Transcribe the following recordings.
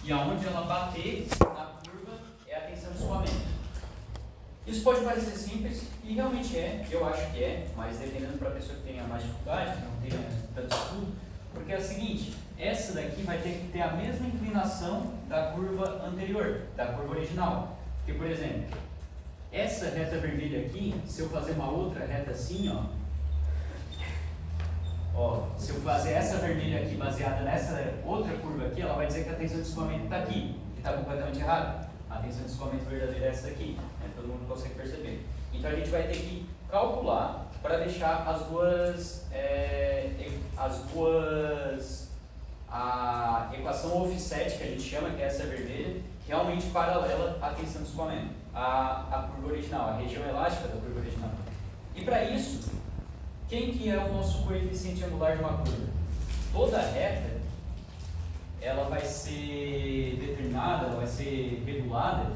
E aonde ela bater na curva é a tensão de escoamento. Isso pode parecer simples, e realmente é, eu acho que é, mas dependendo para a pessoa que tenha mais dificuldade, que não tenha tanto estudo, porque é o seguinte, essa daqui vai ter que ter a mesma inclinação da curva anterior, da curva original. Porque, por exemplo, essa reta vermelha aqui, se eu fazer uma outra reta assim, ó, se eu fazer essa vermelha aqui baseada nessa outra curva aqui, ela vai dizer que a tensão de escoamento está aqui, que está completamente errado. A tensão de escoamento verdadeira é essa daqui, né? Todo mundo consegue perceber. Então a gente vai ter que calcular para deixar a equação offset, que a gente chama, que é essa vermelha, realmente paralela à tensão de escoamento, à curva original, a região elástica da curva original. E para isso, quem que é o nosso coeficiente angular de uma curva? Toda reta, ela vai ser determinada, ela vai ser regulada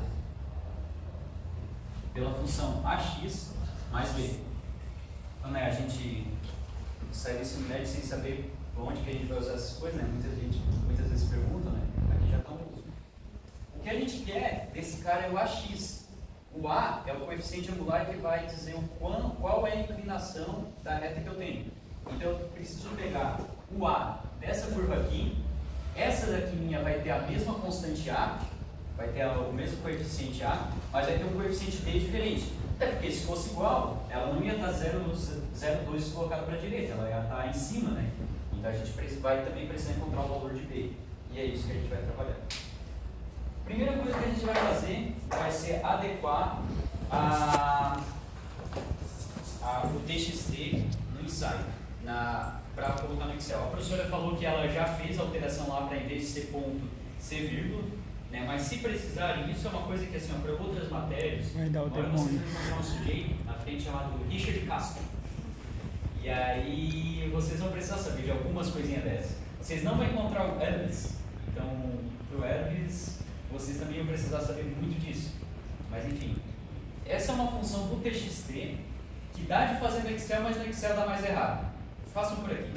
pela função ax mais b. Então, né, a gente sai desse médio sem saber onde que a gente vai usar essas coisas, né? Muitas vezes perguntam, né? Aqui já estão. O que a gente quer desse cara é o ax. O a é o coeficiente angular que vai dizer qual é a inclinação da reta que eu tenho. Então eu preciso pegar o a dessa curva aqui, essa daqui minha vai ter a mesma constante a, vai ter o mesmo coeficiente a, mas vai ter um coeficiente b diferente. Até porque se fosse igual, ela não ia estar 0,2 colocada para a direita, ela ia estar em cima, né? Então a gente vai também precisar encontrar o valor de b. E é isso que a gente vai trabalhar. Primeira coisa que a gente vai fazer vai ser adequar o TXT no ensaio, para colocar no Excel. A professora falou que ela já fez a alteração lá para, em vez de ser ponto, ser vírgula, né? Mas se precisarem, isso é uma coisa que, assim, para outras matérias, agora vocês vão encontrar um sujeito na frente chamado Richard Castro. E aí vocês vão precisar saber de algumas coisinhas dessas. Vocês não vão encontrar o Elvis, então, para o Elvis, vocês também vão precisar saber muito disso. Mas enfim, essa é uma função do TXT que dá de fazer no Excel, mas no Excel dá mais errado. Façam por aqui.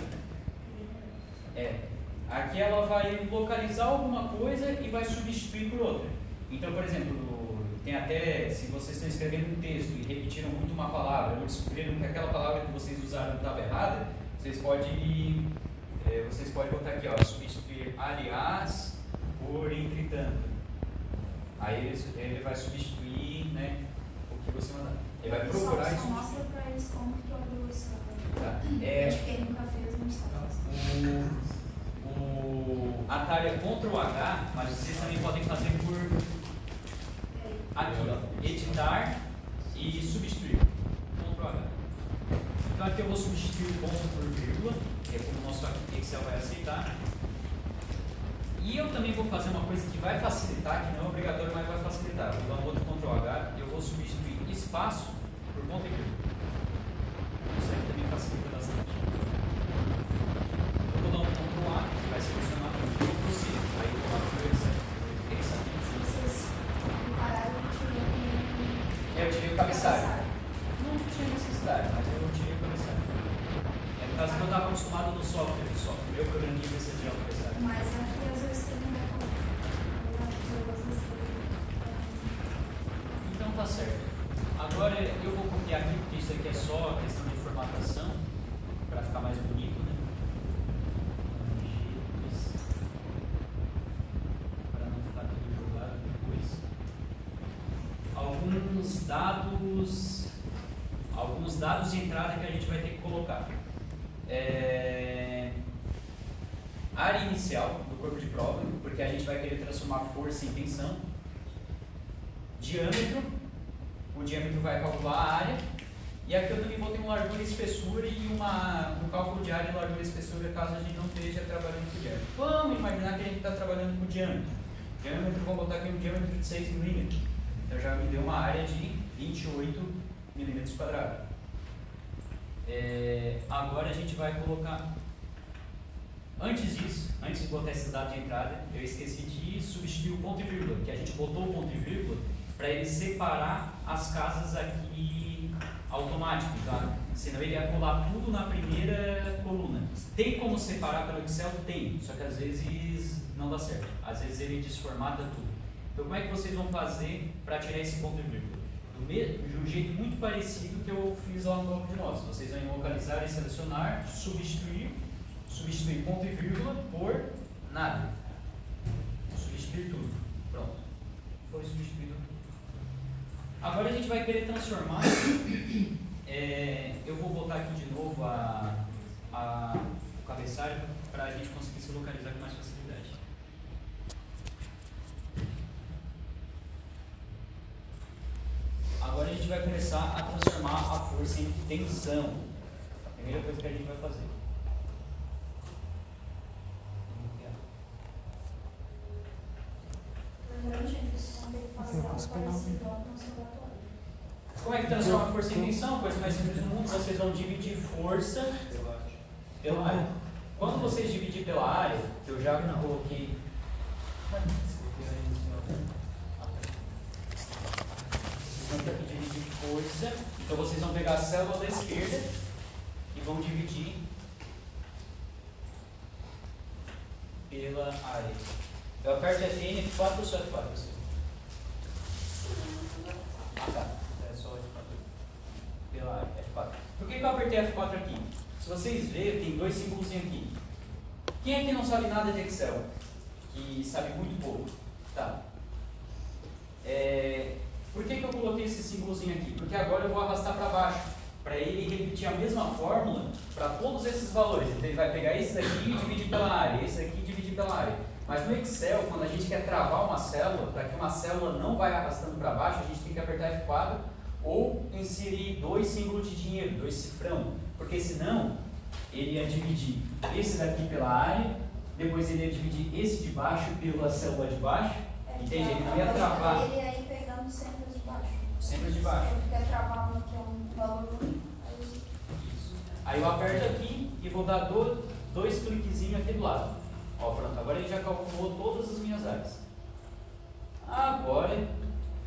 Aqui ela vai localizar alguma coisa e vai substituir por outra. Então, por exemplo, tem até, se vocês estão escrevendo um texto e repetiram muito uma palavra, ou descobriram que aquela palavra que vocês usaram estava errada, vocês podem botar aqui, ó, substituir aliás por entretanto. Aí ele vai substituir, né, o que você mandar. Ele vai procurar isso. Só mostra para eles como que eu abro isso. Tá. Acho que ele nunca fez, não está. O atalho é Ctrl H, mas vocês também podem fazer por aqui, ó, editar e substituir. Ctrl H. Então aqui eu vou substituir o ponto por vírgula, que é como o nosso Excel vai aceitar. E eu também vou fazer uma coisa que vai facilitar, que não é obrigatório, mas vai facilitar. Eu vou dar um outro Ctrl H e eu vou substituir espaço por ponto e vírgula. Isso aí também facilita bastante. Eu vou dar um Ctrl A, que vai selecionar o que possível. Aí eu vou lá para o Excel. Se vocês compararam, Eu tirei o cabeçalho. Não tinha necessidade, mas eu tirei o cabeçalho. É por causa que eu estava acostumado no software. Meu programinha vai ser tirar o cabeçalho. Mas acho que às vezes tem uma Então tá certo. Agora eu vou copiar aqui, porque isso aqui é só questão de formatação, para ficar mais bonito, né? Para não ficar tudo jogado depois. Alguns dados de entrada que a gente vai ter que colocar. Área inicial do corpo de prova, porque a gente vai querer transformar força em tensão. Diâmetro, o diâmetro vai calcular a área. E aqui eu também botei um largura e espessura e um cálculo de área e largura e espessura, caso a gente não esteja trabalhando com diâmetro. Vamos imaginar que a gente está trabalhando com diâmetro. Diâmetro, vamos botar aqui um diâmetro de 6 milímetros. Então já me deu uma área de 28 milímetros quadrados. Agora a gente vai colocar... Antes disso, antes de botar esses dados de entrada, eu esqueci de substituir o ponto e vírgula, que a gente botou o ponto e vírgula para ele separar as casas aqui automático, tá? Senão ele ia colar tudo na primeira coluna. Tem como separar pelo Excel? Tem, só que às vezes não dá certo. Às vezes ele desformata tudo. Então como é que vocês vão fazer para tirar esse ponto e vírgula? De um jeito muito parecido que eu fiz lá no bloco de notas. Vocês vão localizar e selecionar, substituir ponto e vírgula por nada. Substituir tudo. Pronto. Foi substituído tudo. Agora a gente vai querer transformar. Eu vou botar aqui de novo o cabeçalho para a gente conseguir se localizar com mais facilidade. Agora a gente vai começar a transformar a força em tensão. A primeira coisa que a gente vai fazer. Como é que transforma a força em tensão? Coisa mais simples do mundo. Vocês vão dividir força pela área. Quando vocês dividirem pela área, que eu já coloquei. Vocês vão dividir força. Então vocês vão pegar a célula da esquerda e vão dividir pela área. Eu aperto Fn, F4 ou só F4? Ah, tá. É só F4. Pela área, F4. Por que eu apertei F4 aqui? Se vocês verem, tem dois símbolos aqui. Quem aqui não sabe nada de Excel? Que sabe muito pouco? Tá. Por que eu coloquei esse símbolozinho aqui? Porque agora eu vou arrastar para baixo, para ele repetir a mesma fórmula para todos esses valores. Então ele vai pegar esse daqui e dividir pela área, esse aqui e dividir pela área. Mas no Excel, quando a gente quer travar uma célula, para que uma célula não vá arrastando para baixo, a gente tem que apertar F4 ou inserir dois símbolos de dinheiro, dois cifrão, porque senão ele ia dividir esse daqui pela área, depois ele ia dividir esse de baixo pela célula de baixo, entende? Ele não ia travar. Ele aí pegando sempre de baixo. Sempre de baixo. Ele quer travar um que é um valor único. Aí eu aperto aqui e vou dar dois cliquezinhos aqui do lado. Ó, pronto, agora ele já calculou todas as minhas áreas. Agora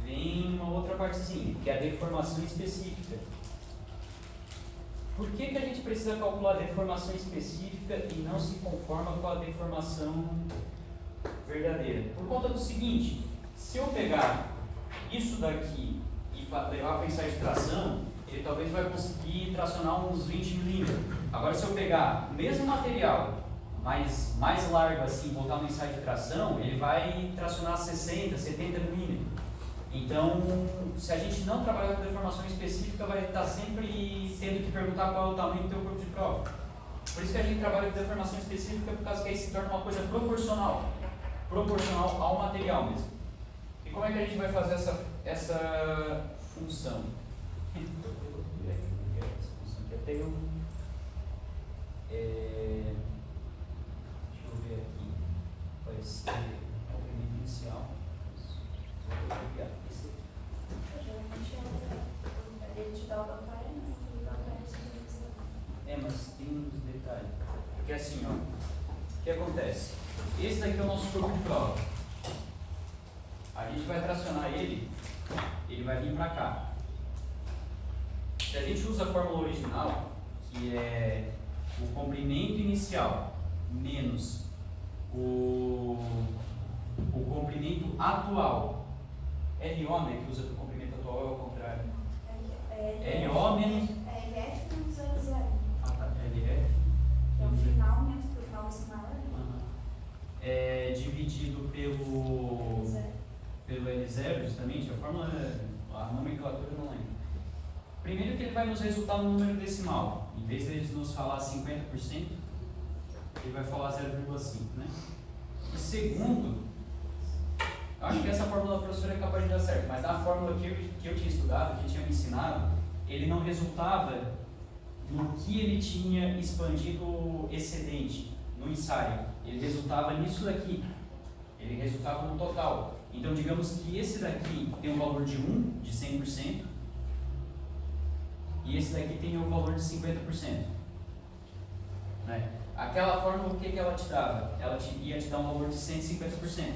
vem uma outra partezinha, que é a deformação específica. Por que a gente precisa calcular a deformação específica e não se conforma com a deformação verdadeira? Por conta do seguinte, se eu pegar isso daqui e levar para o ensaio de tração, ele talvez vai conseguir tracionar uns 20 milímetros. Agora se eu pegar o mesmo material, mais largo assim, botar no ensaio de tração, ele vai tracionar 60, 70 milímetros. Então, se a gente não trabalhar com deformação específica, vai estar sempre tendo que perguntar qual é o tamanho do teu corpo de prova. Por isso que a gente trabalha com deformação específica, por causa que aí se torna uma coisa proporcional ao material mesmo. E como é que a gente vai fazer essa função? Eu tenho... deixa eu ver aqui. Vai ser comprimento inicial. Vou copiar esse aqui. Ele te dá o batalha, não. Ele dá o batalha, mas tem uns detalhes. Porque assim, ó. O que acontece? Esse daqui é o nosso corpo de prova. A gente vai tracionar ele vai vir para cá. Se a gente usa a fórmula original, que é o comprimento inicial menos o comprimento atual. LO, né, que usa o comprimento atual, é o contrário. LO menos... LF menos 0,0. Ah, tá. LF. Que é o final, menos o final desse maior. Dividido pelo L0, justamente. A fórmula, a nomenclatura eu não lembro. Primeiro que ele vai nos resultar no número decimal. Em vez de eles nos falar 50%, ele vai falar 0,5, né? E segundo, eu acho que essa fórmula da professora é capaz de dar certo, mas na fórmula que eu tinha estudado, que tinha me ensinado, ele não resultava no que ele tinha expandido excedente no ensaio. Ele resultava nisso daqui. Ele resultava no total. Então, digamos que esse daqui tem um valor de 1, de 100%, e esse daqui tem um valor de 50%. Né? Aquela fórmula, o que ela te dava? Ela ia te dar um valor de 150%.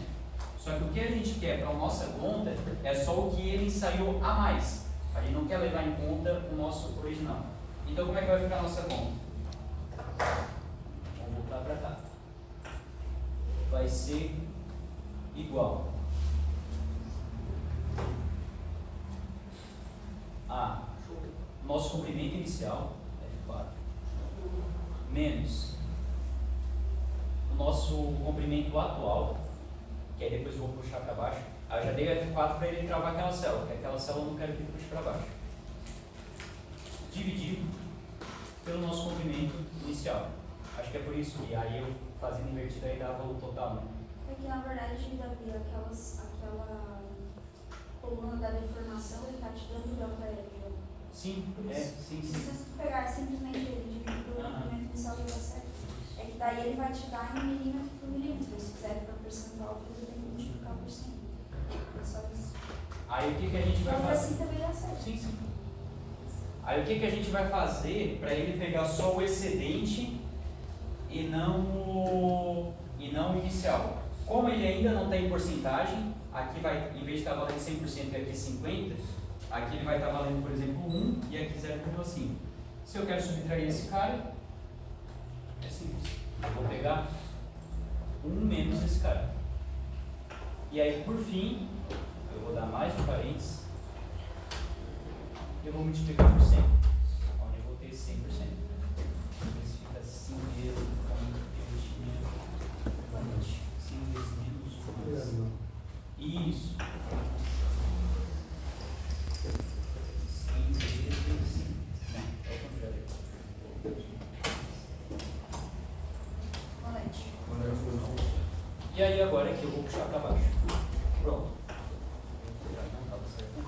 Só que o que a gente quer para a nossa conta é só o que ele ensaiou a mais. A gente não quer levar em conta o nosso original. Então, como é que vai ficar a nossa conta? Vamos voltar para cá. vai ser igual a nosso comprimento inicial, F4, menos o nosso comprimento atual, que aí depois eu vou puxar para baixo. Aí eu já dei F4 para ele travar aquela célula, porque aquela célula eu não quero que ele puxe para baixo. Dividido pelo nosso comprimento inicial. Acho que é por isso que aí eu fazendo invertido aí dava o total, né? É que na verdade, Davi, aquela coluna da deformação, ele está te dando grau para ele. Sim, sim. Se você pegar simplesmente ele dividir pelo comprimento inicial do certo, é que daí ele vai te dar em milímetro por milímetro. Se quiser para percentual, você tem que multiplicar por 100. É só isso. Aí o que a gente vai Mas fazer? assim também dá certo. Sim. Aí o que a gente vai fazer para ele pegar só o excedente e não o inicial? Como ele ainda não está em porcentagem, aqui vai, em vez de estar valendo 100% e aqui 50%, aqui ele vai estar valendo, por exemplo, 1 e aqui 0,5. Se eu quero subtrair esse cara, é simples. Eu vou pegar 1 menos esse cara. E aí, por fim, eu vou dar mais um parênteses. Eu vou multiplicar por 100, onde eu vou ter 100%. Isso fica 5 vezes investimento, 5 vezes menos 1. Isso. 100 vezes 5. Não, é o contrário. E aí agora aqui eu vou puxar para baixo. Pronto. Já não estava certo.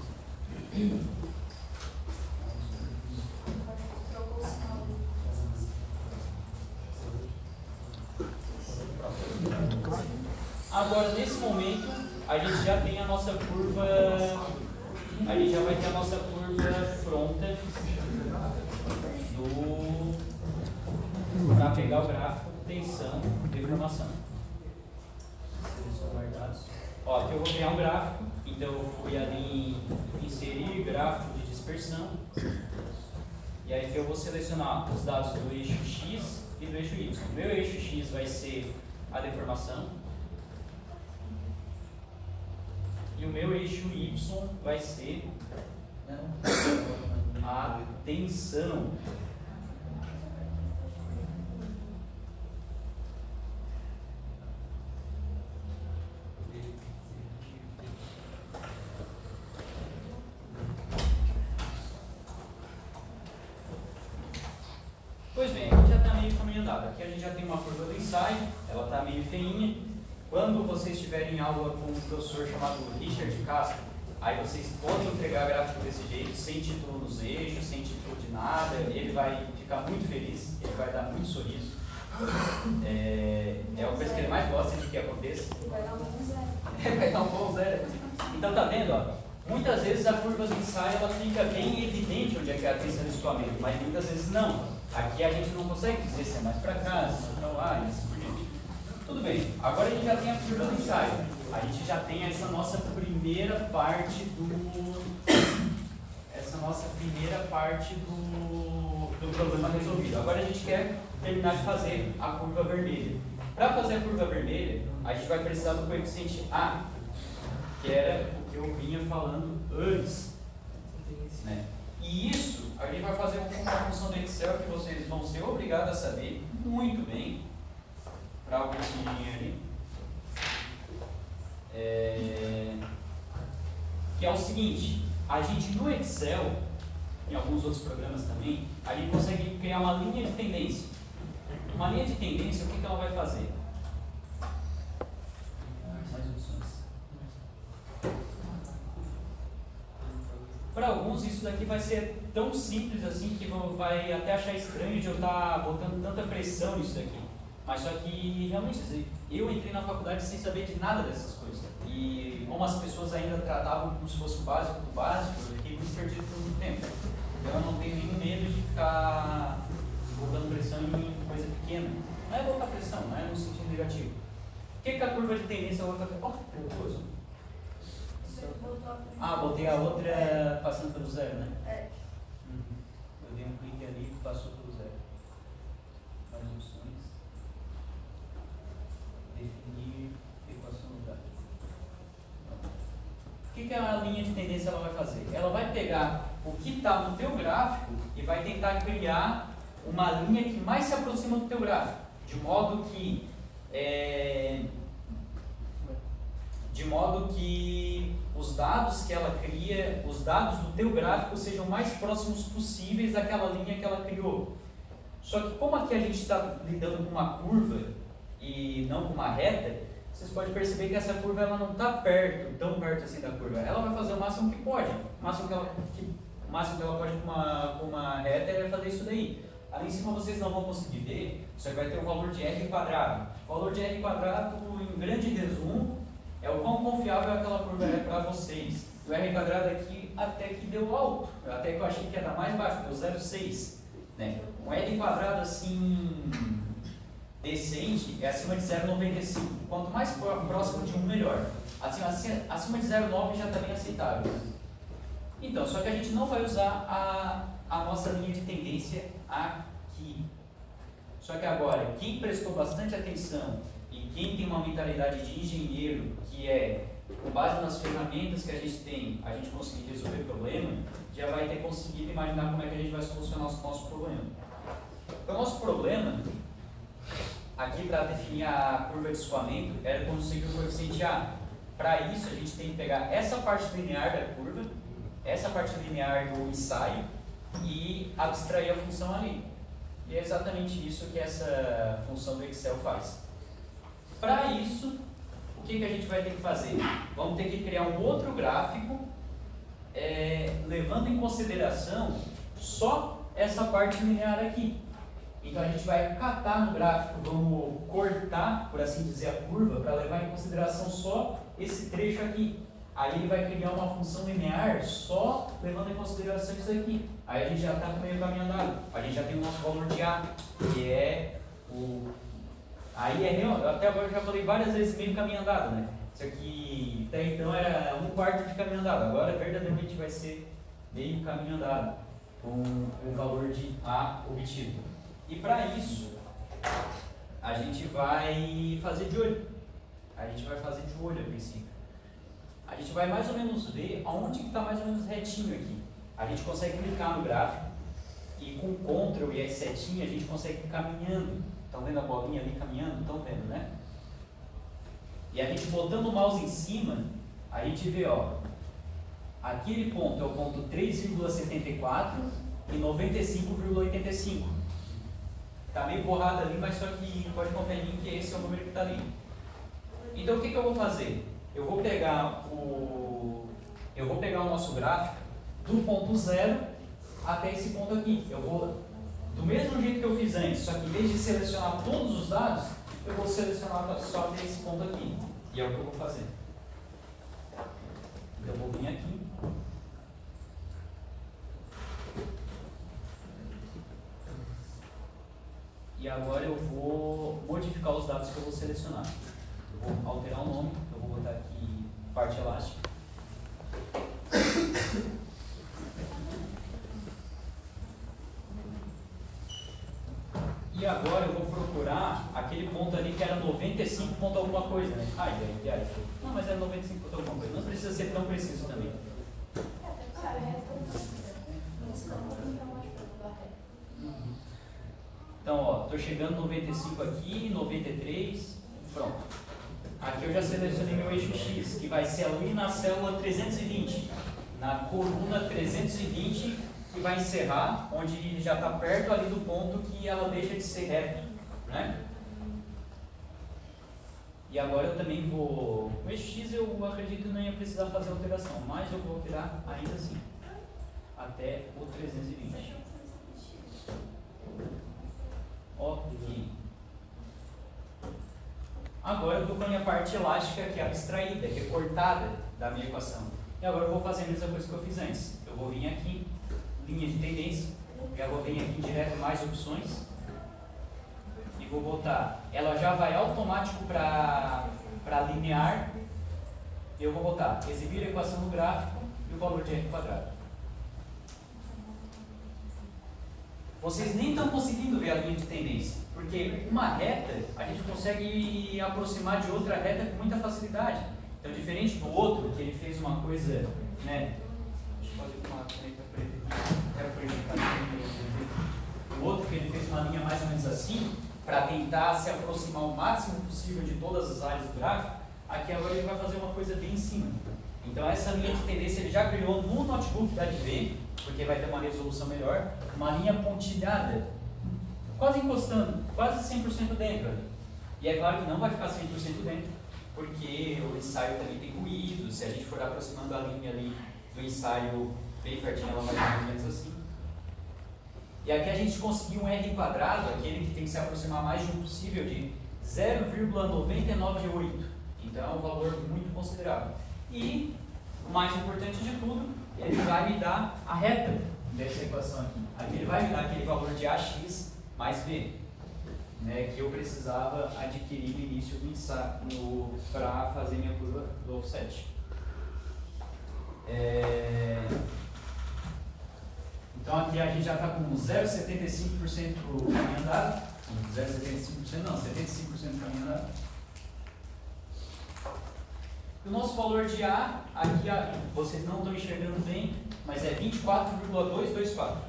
Agora, nesse momento, a gente já tem a nossa curva, a gente já vai ter a nossa curva pronta para pegar o gráfico, tensão, deformação. Ó, aqui eu vou criar um gráfico, então eu fui ali em inserir gráfico de dispersão, e aí aqui eu vou selecionar os dados do eixo X e do eixo Y. O meu eixo X vai ser a deformação, e o meu eixo Y vai ser a tensão. Pois bem, aqui já está meio caminho andado. Aqui a gente já tem uma curva do ensaio, ela está meio feinha. Quando vocês tiverem aula com um professor chamado Richard Castro, aí vocês podem entregar gráfico desse jeito, sem título nos eixos, sem título de nada, ele vai ficar muito feliz, ele vai dar muito sorriso. É uma coisa que ele mais gosta de que aconteça. Vai dar um bom zero. Vai dar um bom zero. Então tá vendo, ó? Muitas vezes a curva do ensaio ela fica bem evidente onde é que é a tensão do escoamento, mas muitas vezes não. Aqui a gente não consegue dizer se é mais para cá, se é para lá, e assim por diante. Tudo bem, agora a gente já tem a curva do ensaio. A gente já tem essa nossa primeira parte do problema resolvido. Agora a gente quer terminar de fazer a curva vermelha. Para fazer a curva vermelha, a gente vai precisar do coeficiente A, que era o que eu vinha falando antes, né? E isso a gente vai fazer com uma função do Excel que vocês vão ser obrigados a saber muito bem, para alguns ali, que é o seguinte: a gente no Excel, em alguns outros programas também, a gente consegue criar uma linha de tendência. Uma linha de tendência, o que ela vai fazer? Mais opções. Para alguns isso daqui vai ser tão simples assim que vai até achar estranho de eu estar botando tanta pressão nisso daqui. Mas só que realmente eu entrei na faculdade sem saber de nada dessas coisas. E como as pessoas ainda tratavam como se fosse o básico do básico, eu fiquei muito perdido por muito tempo. Então eu não tenho nenhum medo de ficar botando pressão em coisa pequena. Não é botar pressão, não é no sentido negativo. O que a curva de tendência vai fazer? Botei a outra passando pelo zero, né? É. Eu dei um clique ali e passou pelo zero. Mais opções. Definir O que a linha de tendência ela vai fazer? Ela vai pegar o que está no teu gráfico e vai tentar criar uma linha que mais se aproxima do teu gráfico, de modo que os dados que ela cria, os dados do teu gráfico sejam mais próximos possíveis daquela linha que ela criou. Só que como aqui a gente está lidando com uma curva e não com uma reta, vocês podem perceber que essa curva ela não está tão perto assim da curva. Ela vai fazer o máximo que pode. O máximo que ela pode com uma reta é fazer isso daí. Ali em cima vocês não vão conseguir ver, só que vai ter o valor de R quadrado. O valor de R quadrado, em grande resumo, é o quão confiável aquela curva é para vocês. O R quadrado aqui até que deu alto, até que eu achei que ia dar mais baixo, deu 0,6. Né? Um R quadrado assim decente é acima de 0,95. Quanto mais próximo de 1, melhor. Acima de 0,9 já está bem aceitável. Então, só que a gente não vai usar a nossa linha de tendência aqui. Só que agora, quem prestou bastante atenção e quem tem uma mentalidade de engenheiro, que é, com base nas ferramentas que a gente tem, a gente conseguir resolver o problema, já vai ter conseguido imaginar como é que a gente vai solucionar o nosso problema. Então, nosso problema, aqui para definir a curva de escoamento, era conseguir o coeficiente A. Para isso, a gente tem que pegar essa parte linear da curva, essa parte linear do ensaio, e abstrair a função ali. E é exatamente isso que essa função do Excel faz. Para isso, o que a gente vai ter que fazer? Vamos ter que criar um outro gráfico, levando em consideração só essa parte linear aqui. Então a gente vai catar no gráfico, vamos cortar, por assim dizer, a curva, para levar em consideração só esse trecho aqui. Aí ele vai criar uma função linear só levando em consideração isso aqui. Aí a gente já está com meio caminho andado. A gente já tem o nosso valor de A, que é o... Aí até agora eu já falei várias vezes meio caminho andado, né? Isso aqui até então era 1/4 de caminho andado. Agora verdadeiramente vai ser meio caminho andado, com o valor de A obtido. E para isso, a gente vai fazer de olho. A princípio. A gente vai mais ou menos ver aonde que está mais ou menos retinho aqui. A gente consegue clicar no gráfico e com Ctrl e as setinhas a gente consegue ir caminhando. Estão vendo a bolinha ali caminhando? Estão vendo, né? E a gente botando o mouse em cima, a gente vê, ó, aquele ponto é o ponto 3,74 e 95,85. Está meio borrado ali, mas só que pode conferir que esse é o número que está ali. Então o que eu vou fazer? Eu vou pegar o nosso gráfico do ponto 0 até esse ponto aqui. Eu vou, do mesmo jeito que eu fiz antes, só que em vez de selecionar todos os dados, eu vou selecionar só até esse ponto aqui. E é o que eu vou fazer. Então eu vou vir aqui. E agora eu vou modificar os dados que eu vou selecionar. Eu vou alterar o nome, eu vou botar aqui parte elástica. E agora eu vou procurar aquele ponto ali que era 95 ponto alguma coisa, né? Não, mas era 95 ponto alguma coisa. Não precisa ser tão preciso também. Então, ó, estou chegando no 95 aqui, 93, pronto. Aqui eu já selecionei meu eixo X, que vai ser ali na célula 320, na coluna 320, que vai encerrar, onde já está perto ali do ponto que ela deixa de ser reta, né? E agora eu também vou... O eixo X eu acredito que não ia precisar fazer alteração, mas eu vou alterar ainda assim, até o 320. Ok. Agora eu estou com a minha parte elástica que é abstraída, que é cortada da minha equação. E agora eu vou fazer a mesma coisa que eu fiz antes. Eu vou vir aqui, linha de tendência, já vou vir aqui direto mais opções e vou botar. Ela já vai automático para linear. E eu vou botar exibir a equação no gráfico e o valor de R quadrado. Vocês nem estão conseguindo ver a linha de tendência, porque uma reta a gente consegue aproximar de outra reta com muita facilidade. Então, diferente do outro, que ele fez uma coisa, né? Deixa eu fazer com uma caneta preta. Quero projetar aqui. O outro que ele fez uma linha mais ou menos assim, para tentar se aproximar o máximo possível de todas as áreas do gráfico. Aqui agora ele vai fazer uma coisa bem em cima. Então essa linha de tendência ele já criou no notebook da DV, porque vai ter uma resolução melhor, uma linha pontilhada, quase encostando, quase 100% dentro. E é claro que não vai ficar 100% dentro, porque o ensaio também tem ruído. Se a gente for aproximando a linha ali do ensaio bem pertinho, ela vai mais ou menos assim. E aqui a gente conseguiu um R quadrado, aquele que tem que se aproximar mais de um possível, de 0,998. Então é um valor muito considerável. E, o mais importante de tudo, ele vai me dar a reta dessa equação aqui. Aqui ele vai me dar aquele valor de AX mais B, né, que eu precisava adquirir no início do ensaio para fazer minha curva do offset. Então aqui a gente já está com 0,75% do caminho andado. 0,75% não, 75% do caminho andado. O nosso valor de A, aqui vocês não estão enxergando bem, mas é 24,224.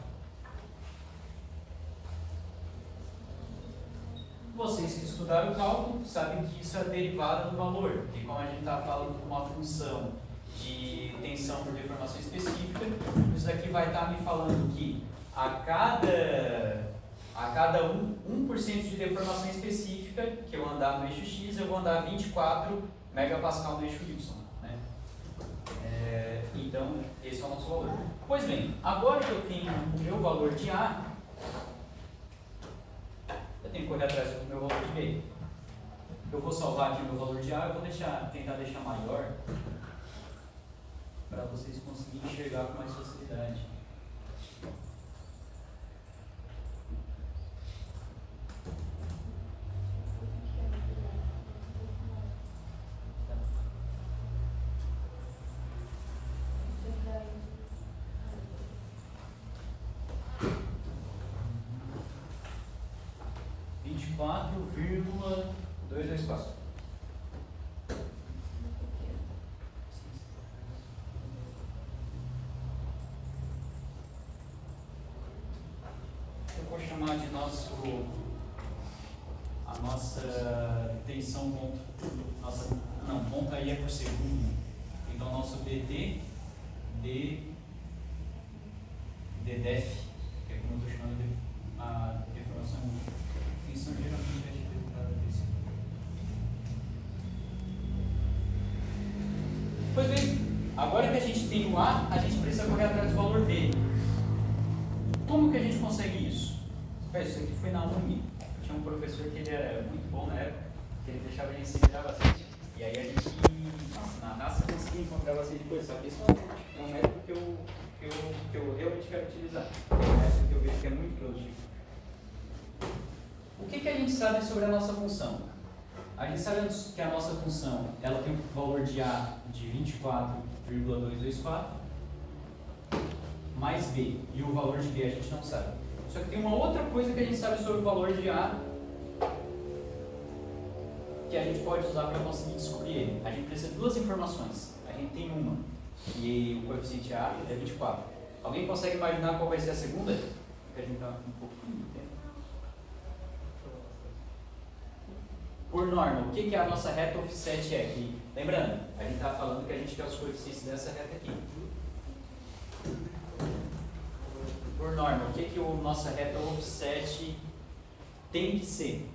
Vocês que estudaram o cálculo sabem que isso é derivada do valor, porque como a gente está falando de uma função de tensão por deformação específica, isso daqui vai estar me falando que a cada 1% de deformação específica que eu andar no eixo X, eu vou andar 24 megapascal no eixo Y. Né? Então, esse é o nosso valor. Pois bem, agora que eu tenho o meu valor de A, eu tenho que correr atrás do meu valor de B. Eu vou salvar aqui o meu valor de A, eu vou tentar deixar maior, para vocês conseguirem enxergar com mais facilidade. Vou chamar de a nossa tensão ponta aí é por segundo. Então nosso DT DDF, que é como eu estou chamando a deformação, tensão geralmente é representada desse. Pois bem, agora que a gente tem o A, a gente precisa correr atrás do valor D. Como que a gente consegue isso? Isso aqui foi na Uni. Tinha um professor que ele era muito bom na época, que ele deixava a gente se virar bastante. E aí a gente, na raça, conseguia encontrar bastante coisa. Só que isso é um método que eu realmente quero utilizar. É um método que eu vejo que é muito produtivo. O que a gente sabe sobre a nossa função? A gente sabe que a nossa função ela tem um valor de A de 24,224 mais B. E o valor de B a gente não sabe. Só que tem uma outra coisa que a gente sabe sobre o valor de A que a gente pode usar para conseguir descobrir ele. A gente precisa de duas informações. A gente tem uma, e o coeficiente A é 24. Alguém consegue imaginar qual vai ser a segunda? Porque a gente está um pouquinho de tempo. Por norma, o que a nossa reta offset é aqui? Lembrando, a gente está falando que a gente quer os coeficientes dessa reta aqui. Por norma, o que o nossa reta offset tem que ser?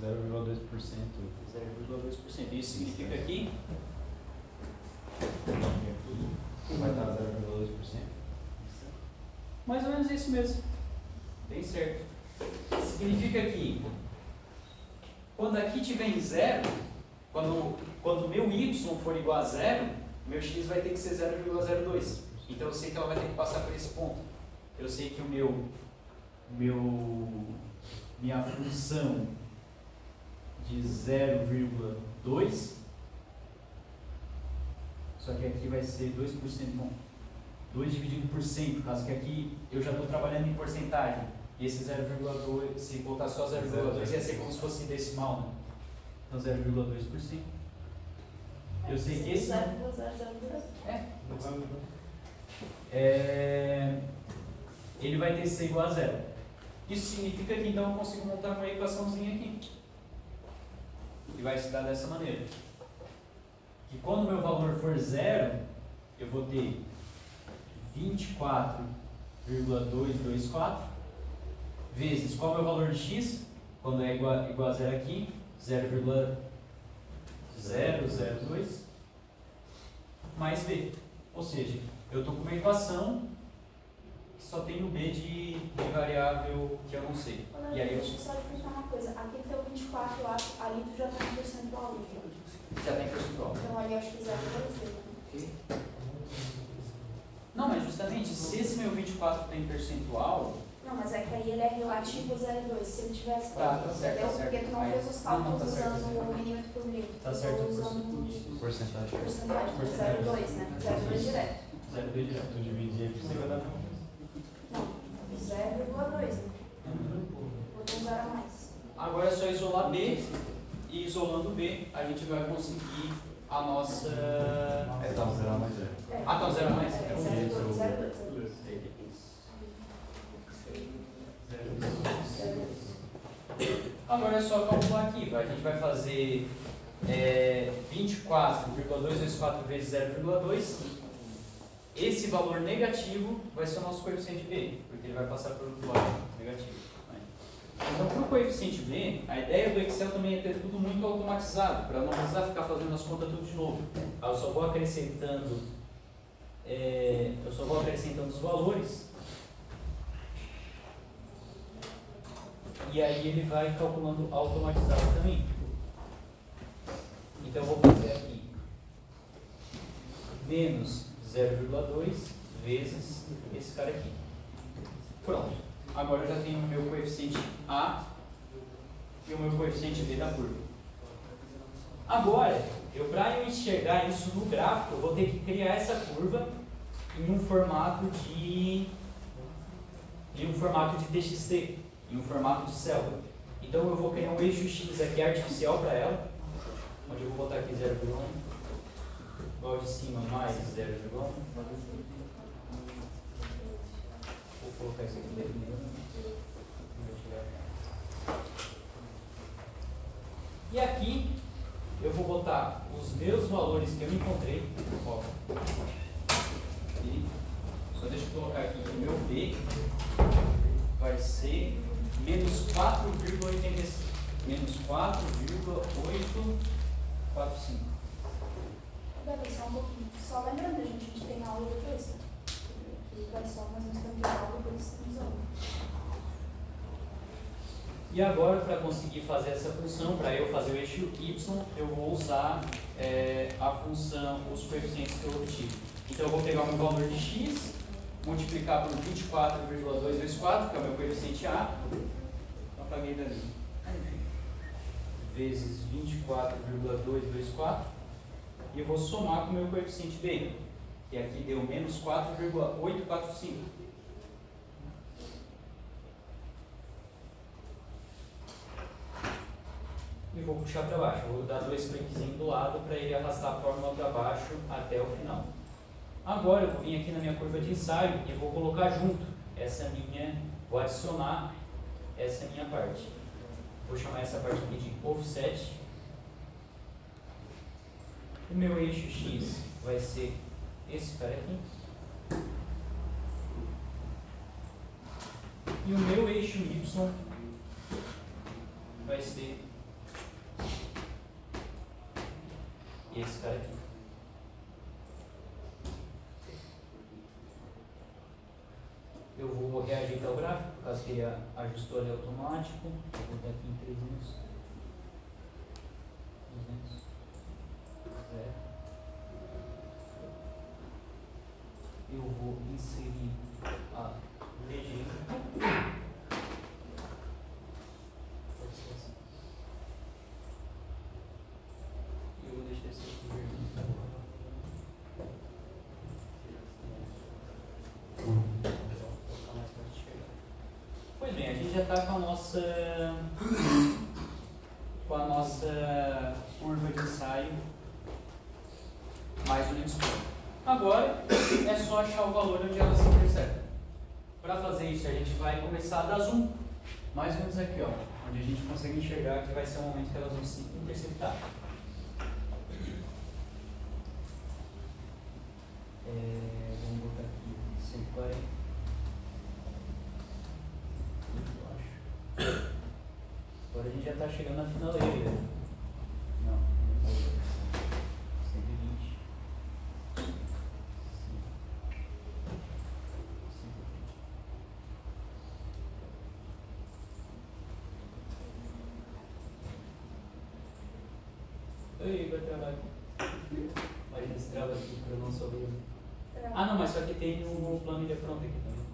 0,2%. 0,2%. Isso significa aqui? Vai estar 0,2%. Mais ou menos isso mesmo. Bem certo. Significa que quando aqui tiver em zero, quando o meu y for igual a zero, meu x vai ter que ser 0,02. Então eu sei que ela vai ter que passar por esse ponto. Eu sei que minha função de 0,2, só que aqui vai ser 2%, bom, 2 dividido por 100, por causa que aqui eu já estou trabalhando em porcentagem, e esse 0,2, se botar só 0,2 ia ser como se fosse decimal, né? Então 0,2%. Eu sei que esse... 0,002. Ele vai ter que ser igual a zero. Isso significa que então eu consigo montar uma equaçãozinha aqui. Que vai se dar dessa maneira. Que quando o meu valor for zero, eu vou ter 24,224 vezes qual é o meu valor de x? Quando é igual a zero aqui, 0,002 mais b. Ou seja, eu estou com uma equação que só tem o b de variável que eu não sei. E aí Deixa eu só explicar uma coisa. Aqui tem o 24 lá, ali tu já tem um percentual. já tem percentual. Então ali eu acho que 0,2, né? Não, mas justamente, se esse meu 24 tem percentual... Não, mas é que aí ele é relativo a 0,2. Se ele tivesse... Tá certo, entendeu? tá certo. Porque tu não Aí, fez os cálculos tá certo, usando tá certo. o milímetro por milímetro. Tá Tu certo, usando Porcentagem. porcentagem, 0,2, né? 0,2 direto. 0,2 direto. Tu dividir por cima da Não, 0,2, né? Botou um 0 a mais. Agora é só isolar B, e isolando B, a gente vai conseguir a nossa... tá, 0 a mais 0. Ah, tá, 0 a mais? É 0,2. Agora é só calcular aqui, a gente vai fazer 24,224 vezes 0,2. Esse valor negativo vai ser o nosso coeficiente B, porque ele vai passar por outro lado negativo. Né? Então, para o coeficiente B, a ideia do Excel também é ter tudo muito automatizado, para não precisar ficar fazendo as contas tudo de novo. Eu só vou acrescentando os valores. E aí ele vai calculando automatizado também. Então eu vou fazer aqui menos 0,2 vezes esse cara aqui. Pronto. Agora eu já tenho o meu coeficiente A e o meu coeficiente B da curva. Agora, para eu enxergar isso no gráfico, eu vou ter que criar essa curva em um formato de TXT. Em um formato de célula. Então eu vou criar um eixo X aqui artificial para ela, onde eu vou botar aqui 0,1, igual de cima mais 0,1. Vou colocar isso aqui dentro. E aqui eu vou botar os meus valores que eu encontrei. Ó. E só deixa eu colocar aqui que o meu B vai ser menos 4,85. Menos 4,845. Deve só um pouquinho. Só lembrando, a gente tem aula depois. Que vai só mais uns tempos de aula, por isso estamos usando. E agora, para conseguir fazer essa função, para eu fazer o eixo y, eu vou usar a função, os coeficientes que eu obtive. Então eu vou pegar o meu valor de x, multiplicar por 24,224, que é o meu coeficiente A, apaguei dali, vezes 24,224, e eu vou somar com o meu coeficiente B, que aqui deu menos 4,845. E vou puxar para baixo, vou dar 2 cliquezinhos do lado para ele arrastar a fórmula para baixo até o final. Agora eu vou vir aqui na minha curva de ensaio e vou colocar junto vou adicionar essa minha parte. Vou chamar essa parte aqui de offset. O meu eixo X vai ser esse cara aqui. E o meu eixo Y vai ser esse cara aqui. Eu vou reajeitar o gráfico, por causa que ele ajustou ali automático. Vou botar aqui em 300. 0. Eu vou inserir a legenda. Pode ser assim. E eu vou deixar esse aqui vermelho. Pois bem, a gente já está com a nossa curva de ensaio ou menos como. Agora é só achar o valor onde ela se intercepta. Para fazer isso, a gente vai começar a dar zoom, mais ou menos aqui, ó, onde a gente consegue enxergar que vai ser o momento que elas vão se interceptar. Vamos botar aqui 140. Eu acho. Agora a gente já está chegando na finaleira. Não, 120. Oi, vai travar aqui. Mas destrava aqui para não sobrer. Ah, não, mas só que tem o planilha pronto aqui também.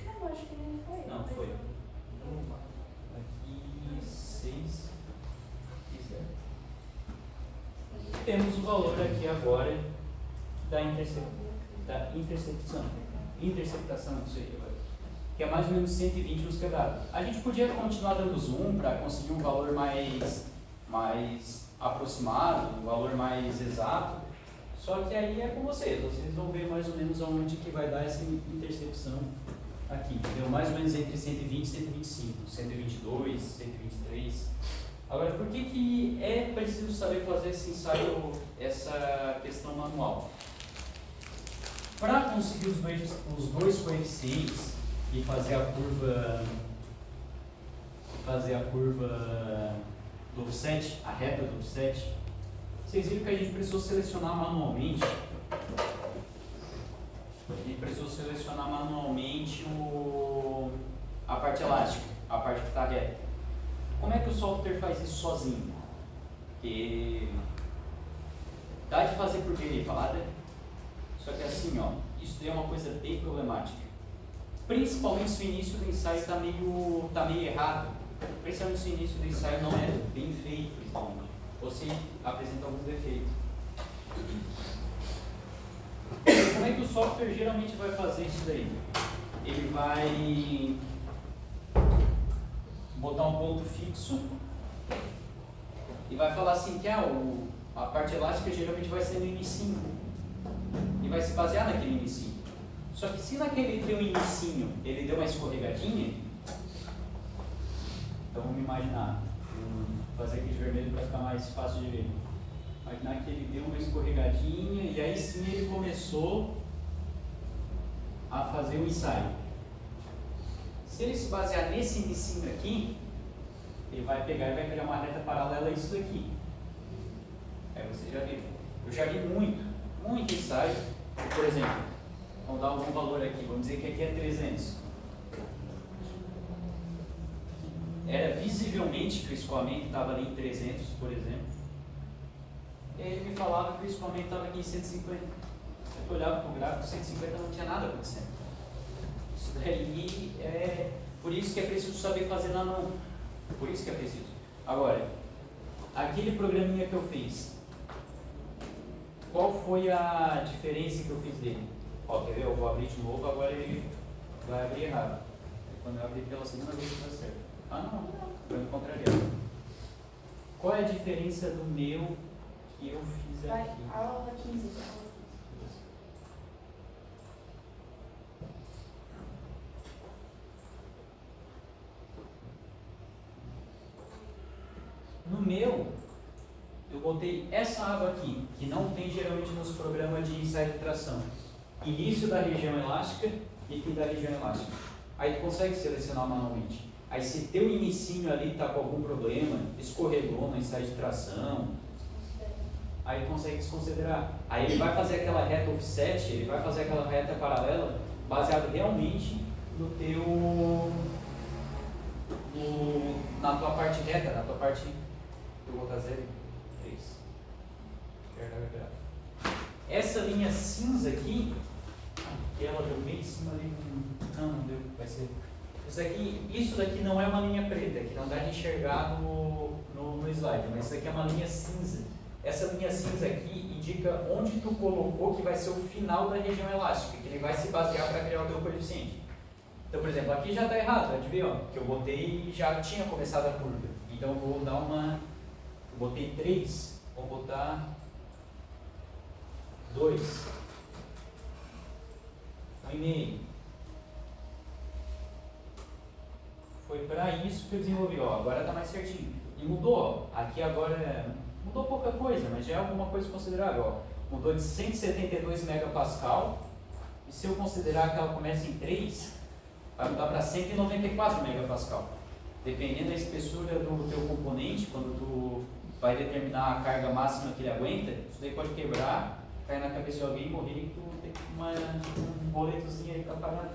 Não, acho que não foi. Não, foi. Aqui, 6. Temos o valor aqui agora da interceptação. Interceptação, isso aí agora. Que é mais ou menos 120 nos quebrados. A gente podia continuar dando zoom para conseguir um valor mais aproximado, um valor mais exato. Só que aí é com vocês vão ver mais ou menos aonde que vai dar essa intercepção aqui, entendeu? Mais ou menos entre 120 e 125, 122, 123. Agora, por que é preciso saber fazer esse ensaio, essa questão manual? Para conseguir os dois coeficientes e fazer a curva do offset, a reta do offset, vocês viram que a gente precisou selecionar manualmente. A parte elástica, a parte que está reta. Como é que o software faz isso sozinho? Porque dá de fazer por derivada, só que assim, ó, isso é uma coisa bem problemática. Principalmente se o início do ensaio está meio errado. Principalmente se o início do ensaio não é bem feito, principalmente. Ou se apresenta alguns defeitos. Como é que o software geralmente vai fazer isso daí? Ele vai botar um ponto fixo e vai falar assim que a parte elástica geralmente vai ser no inicinho e vai se basear naquele inicinho. Só que se naquele teu inicinho ele deu uma escorregadinha, então vamos imaginar, vou fazer aqui de vermelho para ficar mais fácil de ver. Imaginar que ele deu uma escorregadinha e aí sim ele começou a fazer o ensaio. Se ele se basear nesse inicinho aqui, ele vai pegar e vai criar uma reta paralela a isso daqui. Aí você já viu. Eu já vi muito ensaio. Por exemplo, vamos dar algum valor aqui, vamos dizer que aqui é 300. Era visivelmente que o escoamento estava ali em 300, por exemplo. E aí ele me falava que o escoamento estava aqui em 150. Eu olhava para o gráfico, 150 não tinha nada acontecendo. Isso daí é... Por isso que é preciso saber fazer na mão. Por isso que é preciso. Agora, aquele programinha que eu fiz, qual foi a diferença que eu fiz dele? Ó, quer ver? Eu vou abrir de novo, agora ele vai abrir errado. Quando eu abrir pela segunda vez está certo. Ah, não, foi o contrário. Qual é a diferença do meu que eu fiz aqui? Aula 15. No meu, eu botei essa aba aqui, que não tem geralmente nos programas de ensaio de tração. Início da região elástica e fim da região elástica. Aí tu consegue selecionar manualmente. Aí se teu inicinho ali está com algum problema, escorregou no ensaio de tração, aí tu consegue desconsiderar. Aí ele vai fazer aquela reta offset, ele vai fazer aquela reta paralela, baseado realmente no teu... na tua parte reta, na tua parte... Eu vou botar 0,3. Essa linha cinza aqui, que ela deu bem em cima ali, não deu, vai ser. Isso daqui não é uma linha preta, que não dá de enxergar no slide, mas isso aqui é uma linha cinza. Essa linha cinza aqui indica onde tu colocou que vai ser o final da região elástica, que ele vai se basear para criar o teu coeficiente. Então, por exemplo, aqui já está errado, pode ver, ó, que eu botei e já tinha começado a curva. Então eu vou dar uma... Eu botei 3, vou botar 2. 1,5. Foi para isso que eu desenvolvi, ó, agora está mais certinho. E mudou, aqui agora mudou pouca coisa, mas já é alguma coisa considerável. Ó. Mudou de 172 megapascal, e se eu considerar que ela começa em 3, vai mudar para 194 megapascal. Dependendo da espessura do teu componente, quando tu vai determinar a carga máxima que ele aguenta, isso daí pode quebrar, cair na cabeça de alguém e morrer, e tu tem um boletozinho aí para parar.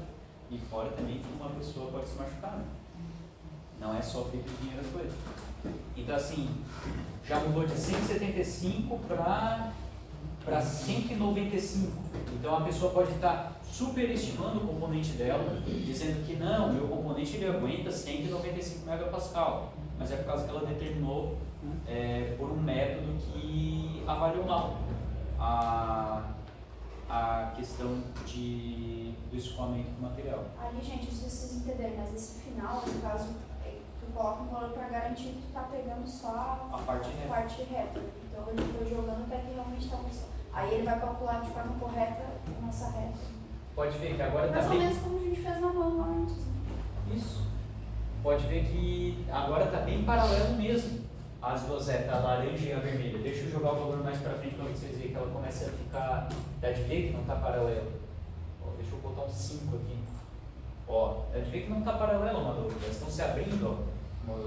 E fora também que uma pessoa pode se machucar, né? Não é só feito de dinheiro as coisas. Então assim, já mudou de 175 para 195. Então a pessoa pode estar superestimando o componente dela, dizendo que não, meu componente ele aguenta 195 megapascal. Mas é por causa que ela determinou por um método que avaliou mal a questão do escoamento do material. Ali, gente, não sei se vocês entenderem, mas esse final, no caso, tu coloca um valor para garantir que tu está pegando só a parte reta. Então ele foi jogando até que realmente está funcionando. Aí ele vai calcular de forma correta a nossa reta. Pode ver que agora mais está ou menos como a gente fez na mão antes. Né? Isso. Pode ver que agora está bem paralelo mesmo. As duas retas, a laranja e a vermelha. Deixa eu jogar o valor mais para frente para vocês verem que ela começa a ficar. Dá de ver que não está paralelo. Ó, deixa eu botar um 5 aqui. Ó, dá de ver que não está paralelo, amador. Elas estão se abrindo, ó.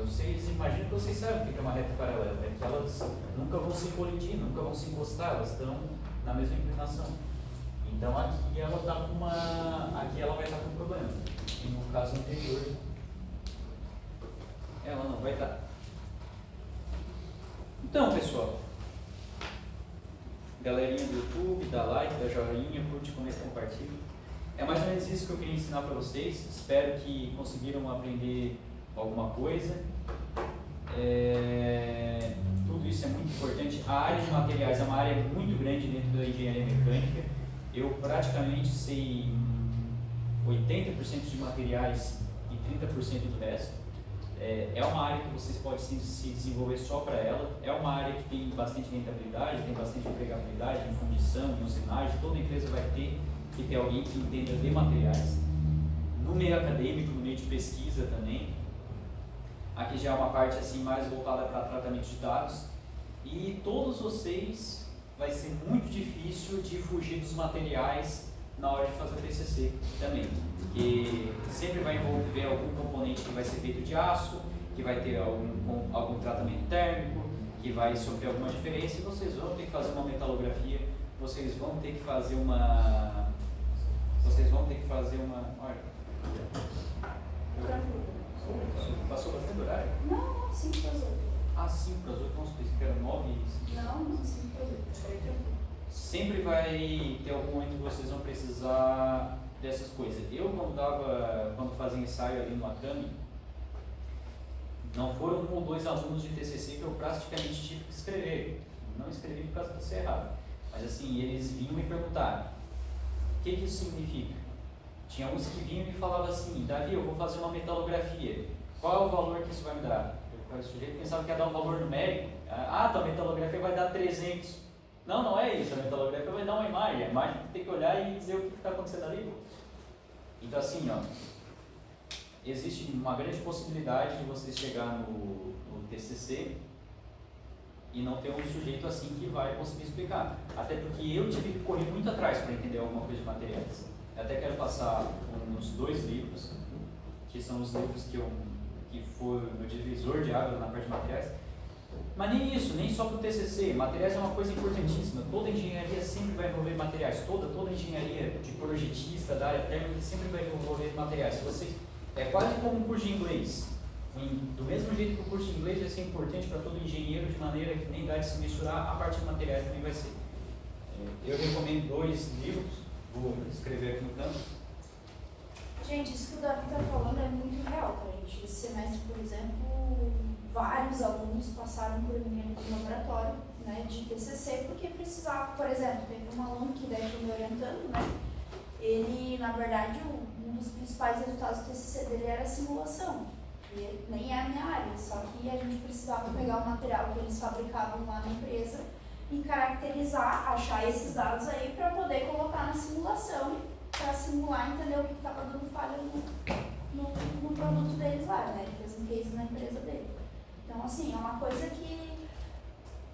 Vocês imaginam que vocês sabem o que é uma reta paralela. É que elas nunca vão se colidir, nunca vão se encostar, elas estão na mesma inclinação. Então aqui ela está com aqui ela vai estar com um problema. E no caso anterior, ela não vai estar. Então, pessoal, galerinha do YouTube, dá like, dá joinha, curte, comenta, compartilha. É mais ou menos isso que eu queria ensinar para vocês. Espero que conseguiram aprender alguma coisa. Tudo isso é muito importante. A área de materiais é uma área muito grande dentro da engenharia mecânica. Eu praticamente sei 80% de materiais e 30% do resto. É uma área que vocês podem se desenvolver só para ela. É uma área que tem bastante rentabilidade, tem bastante empregabilidade em fundição, em usinagem. Toda empresa vai ter que ter alguém que entenda de materiais. No meio acadêmico, no meio de pesquisa também. Aqui já é uma parte assim mais voltada para tratamento de dados. E todos vocês vai ser muito difícil de fugir dos materiais na hora de fazer o TCC também. Porque sempre vai envolver algum componente que vai ser feito de aço, que vai ter algum tratamento térmico, que vai sofrer alguma diferença e vocês vão ter que fazer uma metalografia, vocês vão ter que fazer uma... Olha... Passou bastante horário? Não, 5 para as 8. Ah, 5 para as 8, não sei que era 9 e 5. Não, 5 para as 8. Sempre vai ter algum momento que vocês vão precisar dessas coisas. Eu, quando fazia ensaio ali no Atami, não foram 1 ou 2 alunos de TCC que eu praticamente tive que escrever. Não escrevi por causa de ser errado. Mas assim, eles vinham me perguntar, o que isso significa? Tinha uns que vinham e me falavam assim, Davi, eu vou fazer uma metalografia. Qual é o valor que isso vai me dar? O sujeito pensava que ia dar um valor numérico. Ah, tua metalografia vai dar 300. Não, não é isso. A metalografia vai dar uma imagem. A imagem tem que olhar e dizer o que está acontecendo ali. Então assim, ó, existe uma grande possibilidade de você chegar no TCC e não ter um sujeito assim que vai conseguir explicar. Até porque eu tive que correr muito atrás para entender alguma coisa de materiais. Eu até quero passar uns 2 livros, que são os livros que foram no divisor de águas na parte de materiais. Mas nem isso, nem só para o TCC. Materiais é uma coisa importantíssima. Toda engenharia sempre vai envolver materiais. Toda engenharia de projetista, da área térmica, sempre vai envolver materiais. Se você, é quase como um curso de inglês. Do mesmo jeito que o curso de inglês vai ser importante para todo engenheiro, de maneira que nem dá de se misturar, a parte de materiais também vai ser. Eu recomendo 2 livros, vou escrever aqui no canto. Gente, isso que o Davi está falando é muito real, tá, gente? Esse semestre, por exemplo, vários alunos passaram por mim no laboratório, né, de TCC, porque precisava, por exemplo, teve um aluno que daí foi me orientando, né? Ele, na verdade, um dos principais resultados do TCC dele era a simulação. E nem é a minha área, só que a gente precisava pegar o material que eles fabricavam lá na empresa e caracterizar, achar esses dados aí para poder colocar na simulação, para simular e entender o que estava dando falha no produto deles lá, né? Ele fez um case na empresa dele. Então, assim, é uma coisa que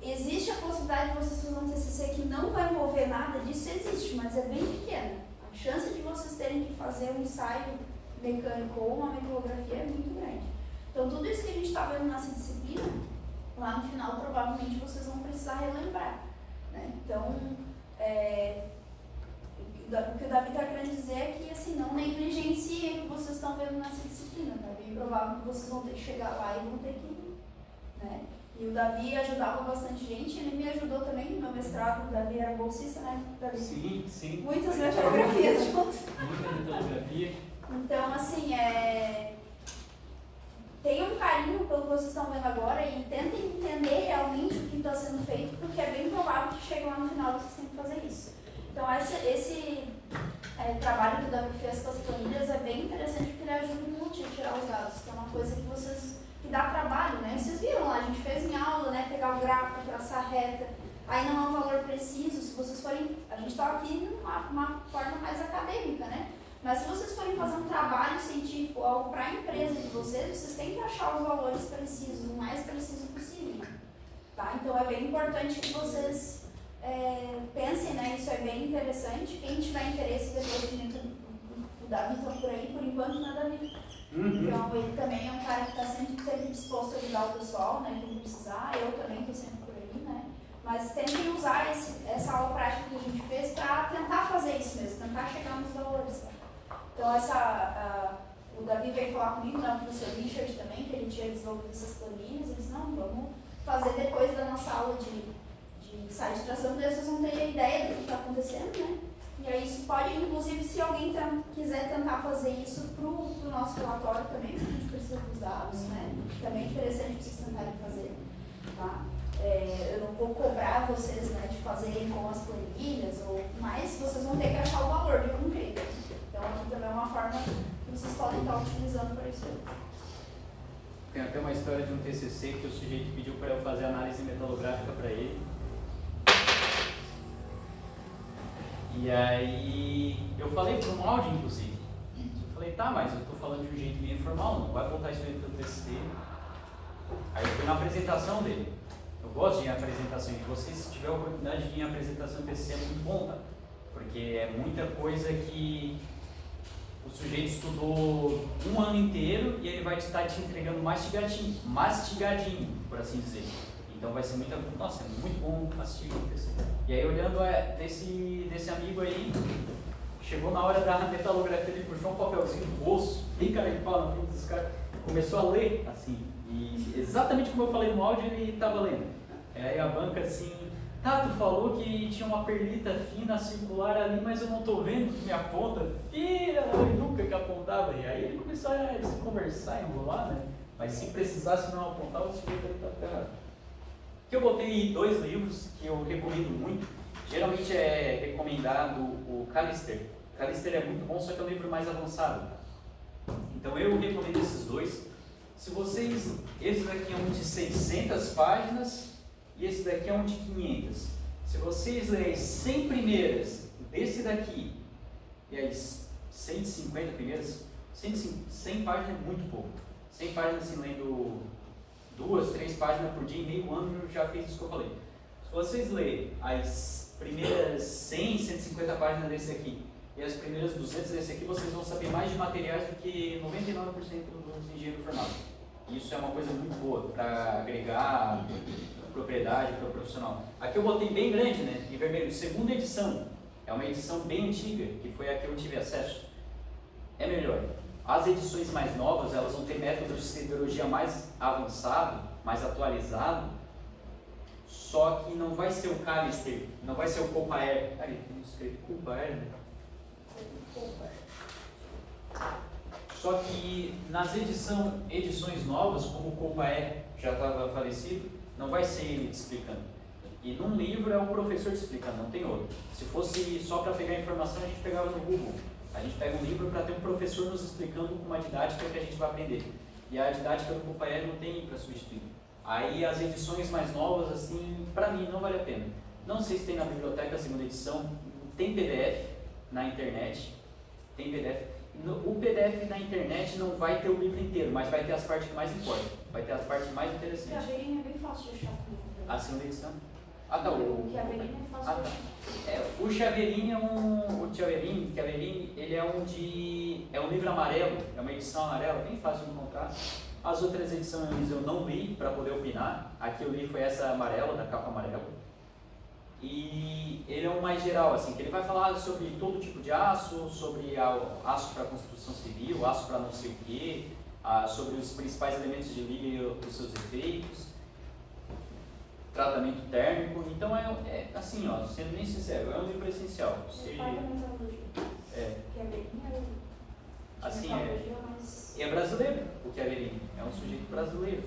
existe a possibilidade de vocês fazerem um TCC que não vai envolver nada disso, existe, mas é bem pequena. A chance de vocês terem que fazer um ensaio mecânico ou uma metalografia é muito grande. Então, tudo isso que a gente está vendo nessa disciplina, lá no final, provavelmente vocês vão precisar relembrar, né? Então, o que o Davi está querendo dizer é que, assim, não negligenciem o que vocês estão vendo nessa disciplina, tá? É bem provável que vocês vão ter que chegar lá e vão ter que, né? E o Davi ajudava bastante gente, ele me ajudou também no meu mestrado. O Davi era bolsista, né, Davi? Sim, sim. Muitas metrografias juntos. Muita metalografia. Então, assim, tenham um carinho pelo que vocês estão vendo agora e tentem entender realmente o que está sendo feito, porque é bem provável que chegue lá no final vocês têm que fazer isso. Então, esse trabalho que o Davi fez com as planilhas é bem interessante, porque ele ajuda muito a tirar os dados, que é uma coisa que dá trabalho, né? Vocês viram lá, a gente fez em aula, né? Pegar o gráfico, traçar a reta, aí não é um valor preciso. Se vocês forem, a gente está aqui numa forma mais acadêmica, né? Mas se vocês forem fazer um trabalho científico, algo para a empresa de vocês têm que achar os valores precisos, o mais preciso possível, tá? Então é bem importante que vocês pensem, né? Isso é bem interessante. Quem tiver interesse, depois o Davi está por aí, por enquanto não é Davi. Então ele também é um cara que está sempre disposto a ajudar o pessoal, né? Quem precisar, eu também estou sempre por aí, né? Mas tentem usar essa aula prática que a gente fez para tentar fazer isso mesmo, tentar chegar nos valores, tá? Então o Davi veio falar comigo, né, o professor Richard também, que ele tinha desenvolvido essas planilhas. Ele disse, não, vamos fazer depois da nossa aula de ensaio de tração, porque vocês vão ter a ideia do que está acontecendo, né? E aí isso pode, inclusive, se alguém quiser tentar fazer isso para o nosso relatório também, porque a gente precisa dos dados, né? Também é interessante vocês tentarem fazer, tá? Eu não vou cobrar vocês, né, de fazerem com as planilhas, mas vocês vão ter que achar o valor de algum jeito. Então aqui também é uma forma que vocês podem estar utilizando para isso. Tem até uma história de um TCC que o sujeito pediu para eu fazer análise metalográfica para ele. E aí eu falei para um áudio, inclusive. Eu falei, tá, mas eu estou falando de um jeito meio informal, não vai voltar isso aí para o TCC. Aí eu fui na apresentação dele. Eu gosto de ir em apresentação, e você, se tiver a oportunidade de ir em apresentação do TCC, é muito bom, tá? Porque é muita coisa que o sujeito estudou um ano inteiro e ele vai estar te entregando mastigadinho, por assim dizer. Então vai ser nossa, é muito bom assistir o TCC. E aí olhando desse amigo aí, chegou na hora da metalografia, ele puxou um papelzinho do bolso, bem cara de pau na frente dos caras, começou a ler, assim, e exatamente como eu falei no áudio, ele estava lendo. Aí a banca assim, tá, tu falou que tinha uma perlita fina circular ali, mas eu não tô vendo que me aponta. Filha, eu nunca que apontava. E aí ele começou a se conversar, enrolar, né? Mas se precisasse não apontar, o sujeito ali tá ferrado. Aqui eu botei 2 livros que eu recomendo muito. Geralmente é recomendado o Callister. Callister é muito bom, só que é um livro mais avançado. Então eu recomendo esses 2. Se vocês, esse daqui é um de 600 páginas e esse daqui é um de 500. Se vocês lerem 100 primeiras desse daqui e as 150 primeiras, 100 páginas é muito pouco. 100 páginas assim, lendo 2, 3 páginas por dia, em meio ano eu já fiz isso que eu falei. Se vocês lerem as primeiras 100, 150 páginas desse aqui e as primeiras 200 desse aqui, vocês vão saber mais de materiais do que 99% dos engenheiros formados. Isso é uma coisa muito boa para agregar propriedade para o profissional. Aqui eu botei bem grande, né, em vermelho, 2ª edição. É uma edição bem antiga, que foi a que eu tive acesso. É melhor. As edições mais novas, elas vão ter métodos de siderurgia mais avançado, mais atualizado, só que não vai ser o Callister, não vai ser o Copaer. Ali, não escrevi Copaer, né? Só que nas edições novas, como o Copaer já estava falecido, não vai ser ele explicando. E num livro é o professor explicando, não tem outro. Se fosse só para pegar informação, a gente pegava no Google. A gente pega um livro para ter um professor nos explicando com uma didática que a gente vai aprender. E a didática do Copaer não tem para substituir. Aí as edições mais novas, assim, para mim não vale a pena. Não sei se tem na biblioteca a segunda edição. Tem PDF na internet. Tem PDF. O PDF na internet não vai ter o livro inteiro, mas vai ter as partes que mais importam. Vai ter as partes mais O interessantes. Chiaverini é bem fácil de achar. A segunda edição? Ah, tá. O Chiaverini é fácil de achar. O Chiaverini é o Chiaverini, ele é um livro amarelo, é uma edição amarela, bem fácil de encontrar. As outras edições eu não li para poder opinar. Aqui eu li foi essa amarela, da capa amarela. E ele é um mais geral, assim, que ele vai falar sobre todo tipo de aço, sobre aço para construção civil, aço para não sei o quê, sobre os principais elementos de liga e os seus efeitos, tratamento térmico. Então é assim, ó, sendo bem sincero, é um livro essencial. Assim, é brasileiro, o Chiaverini, é um sujeito brasileiro.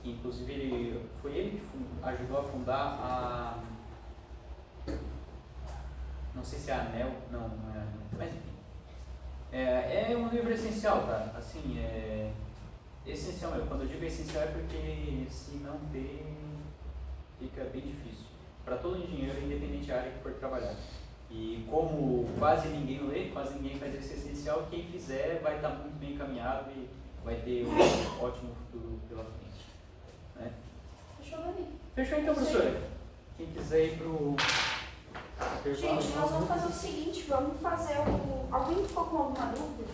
Inclusive foi ele que ajudou a fundar não sei se é a ANEL, não é ANEL, mas enfim. É um livro essencial, tá? Assim, é essencial mesmo. Quando eu digo essencial é porque se não ter, fica bem difícil. Para todo engenheiro, independente da área que for trabalhar. E como quase ninguém lê, quase ninguém faz esse essencial, quem fizer vai estar muito bem encaminhado e vai ter um ótimo futuro pela frente. Né? Fechou então, professora? Quem quiser ir pro... Gente, nós vamos fazer o seguinte, vamos fazer o... Alguém ficou com alguma dúvida?